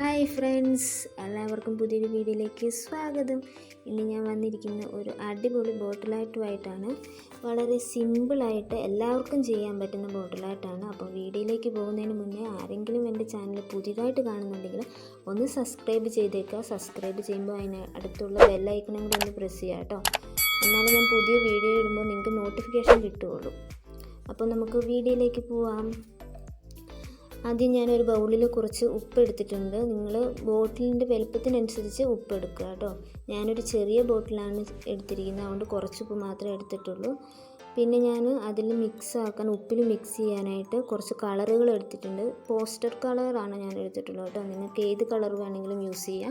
Hi friends, എല്ലാവർക്കും പുതിയൊരു വീഡിയോയിലേക്ക് സ്വാഗതം. ഇന്ന് ഞാൻ വന്നിരിക്കുന്ന ഒരു അടിപൊളി ബോട്ടിലായിട്ടുമായിട്ടാണ്. വളരെ സിമ്പിളായിട്ട് എല്ലാവർക്കും ചെയ്യാൻ പറ്റുന്ന ബോട്ടിലായിട്ടാണ്. അപ്പോൾ വീഡിയോയിലേക്ക് പോകുന്നതിന് മുന്നേ ആരെങ്കിലും എൻ്റെ ചാനൽ പുതിയതായിട്ട് കാണുന്നുണ്ടെങ്കിൽ ഒന്ന് സബ്സ്ക്രൈബ് ചെയ്തേക്കുക. സബ്സ്ക്രൈബ് ചെയ്യുമ്പോൾ അതിന് അടുത്തുള്ള ബെല്ലൈക്കണും കൂടെ ഒന്ന് പ്രസ് ചെയ്യുക കേട്ടോ. എന്നാലും ഞാൻ പുതിയ വീഡിയോ ഇടുമ്പോൾ നിങ്ങൾക്ക് നോട്ടിഫിക്കേഷൻ കിട്ടുകയുള്ളൂ. അപ്പോൾ നമുക്ക് വീഡിയോയിലേക്ക് പോവാം. ആദ്യം ഞാനൊരു ബൗളിൽ കുറച്ച് ഉപ്പ് എടുത്തിട്ടുണ്ട്. നിങ്ങൾ ബോട്ടിലിൻ്റെ വലുപ്പത്തിനനുസരിച്ച് ഉപ്പ് എടുക്കുക കേട്ടോ. ഞാനൊരു ചെറിയ ബോട്ടിലാണ് എടുത്തിരിക്കുന്നത്, അതുകൊണ്ട് കുറച്ച് ഉപ്പ് മാത്രമേ എടുത്തിട്ടുള്ളൂ. പിന്നെ ഞാൻ അതിൽ ഉപ്പിൽ മിക്സ് ചെയ്യാനായിട്ട് കുറച്ച് കളറുകൾ എടുത്തിട്ടുണ്ട്. പോസ്റ്റർ കളറാണ് ഞാൻ എടുത്തിട്ടുള്ളത് കേട്ടോ. നിങ്ങൾക്ക് ഏത് കളർ വേണമെങ്കിലും യൂസ് ചെയ്യാം.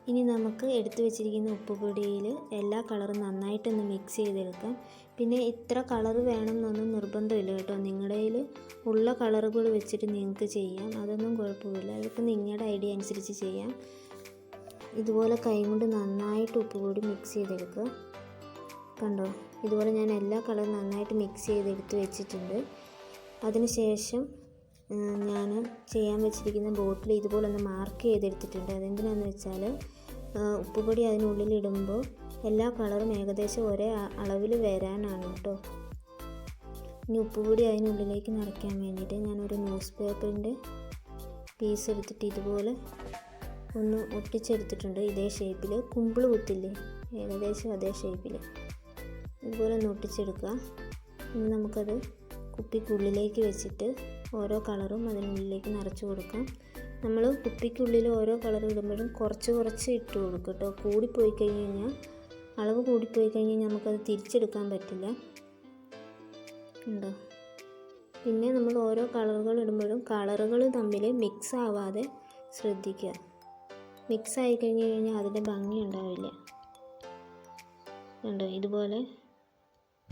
ഇനി നമുക്ക് എടുത്തു വെച്ചിരിക്കുന്ന ഉപ്പുപൊടിയിൽ എല്ലാ കളറും നന്നായിട്ടൊന്ന് മിക്സ് ചെയ്തെടുക്കാം. പിന്നെ ഇത്ര കളർ വേണം എന്നൊന്നും നിർബന്ധമില്ല കേട്ടോ. നിങ്ങളുടെ കയ്യിൽ ഉള്ള കളറുകൾ വെച്ചിട്ട് നിങ്ങൾക്ക് ചെയ്യാം, അതൊന്നും കുഴപ്പമില്ല. അതൊക്കെ നിങ്ങളുടെ ഐഡിയ അനുസരിച്ച് ചെയ്യാം. ഇതുപോലെ കൈ കൊണ്ട് നന്നായിട്ട് ഉപ്പുപൊടി മിക്സ് ചെയ്തെടുക്കുക. കണ്ടോ, ഇതുപോലെ ഞാൻ എല്ലാ കളറും നന്നായിട്ട് മിക്സ് ചെയ്തെടുത്ത് വെച്ചിട്ടുണ്ട്. അതിനുശേഷം ഞാൻ ചെയ്യാൻ വെച്ചിരിക്കുന്ന ബോട്ടിൽ ഇതുപോലെ ഒന്ന് മാർക്ക് ചെയ്തെടുത്തിട്ടുണ്ട്. അതെന്തിനാണെന്ന് വെച്ചാൽ ഉപ്പുപൊടി അതിനുള്ളിലിടുമ്പോൾ എല്ലാ കളറും ഏകദേശം ഒരേ അളവിൽ വരാനാണ് കേട്ടോ. ഇനി ഉപ്പുപൊടി അതിനുള്ളിലേക്ക് നിറയ്ക്കാൻ വേണ്ടിയിട്ട് ഞാനൊരു ന്യൂസ് പേപ്പറിൻ്റെ പീസ് എടുത്തിട്ട് ഇതുപോലെ ഒന്ന് ഒട്ടിച്ചെടുത്തിട്ടുണ്ട്. ഇതേ ഷേപ്പിൽ കുമ്പിൾ കുത്തില്ലേ, ഏകദേശം അതേ ഷേപ്പിൽ ഇതുപോലെ ഒന്ന് ഒട്ടിച്ചെടുക്കുക. ഇനി നമുക്കത് കുപ്പിക്കുള്ളിലേക്ക് വെച്ചിട്ട് ഓരോ കളറും അതിനുള്ളിലേക്ക് നിറച്ച് കൊടുക്കാം. നമ്മൾ കുപ്പിക്കുള്ളിൽ ഓരോ കളർ ഇടുമ്പോഴും കുറച്ച് ഇട്ട് കൊടുക്കും കേട്ടോ. കൂടിപ്പോയി കഴിഞ്ഞാൽ അളവ് കൂടിപ്പോയി കഴിഞ്ഞാൽ നമുക്കത് തിരിച്ചെടുക്കാൻ പറ്റില്ല. ഉണ്ടോ? പിന്നെ നമ്മൾ ഓരോ കളറുകൾ ഇടുമ്പോഴും കളറുകൾ തമ്മിൽ മിക്സ് ആവാതെ ശ്രദ്ധിക്കുക. മിക്സ് ആയി കഴിഞ്ഞാൽ അതിൻ്റെ ഭംഗി ഉണ്ടാവില്ല. ഉണ്ടോ? ഇതുപോലെ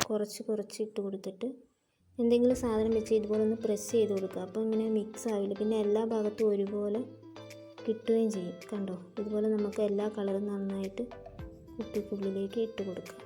കുറച്ച് ഇട്ട് കൊടുത്തിട്ട് എന്തെങ്കിലും സാധനം വെച്ച് ഇതുപോലെ ഒന്ന് പ്രസ് ചെയ്ത് കൊടുക്കുക. അപ്പോൾ ഇങ്ങനെ മിക്സ് ആവില്ല. പിന്നെ എല്ലാ ഭാഗത്തും ഒരുപോലെ കിട്ടുകയും ചെയ്യും. കണ്ടോ, ഇതുപോലെ നമുക്ക് എല്ലാ കളറും നന്നായിട്ട് കുപ്പിക്കുള്ളിലേക്ക് ഇട്ട് കൊടുക്കാം.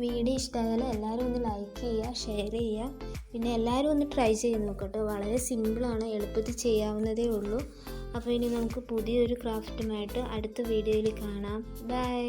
വീഡിയോ ഇഷ്ടമായാലും എല്ലാവരും ഒന്ന് ലൈക്ക് ചെയ്യുക, ഷെയർ ചെയ്യുക. പിന്നെ എല്ലാവരും ഒന്ന് ട്രൈ ചെയ്ത് നോക്കട്ടോ. വളരെ സിമ്പിളാണ്, എളുപ്പത്തിൽ ചെയ്യാവുന്നതേ ഉള്ളൂ. അപ്പോൾ ഇനി നമുക്ക് പുതിയൊരു ക്രാഫ്റ്റുമായിട്ട് അടുത്ത വീഡിയോയിൽ കാണാം. ബൈ.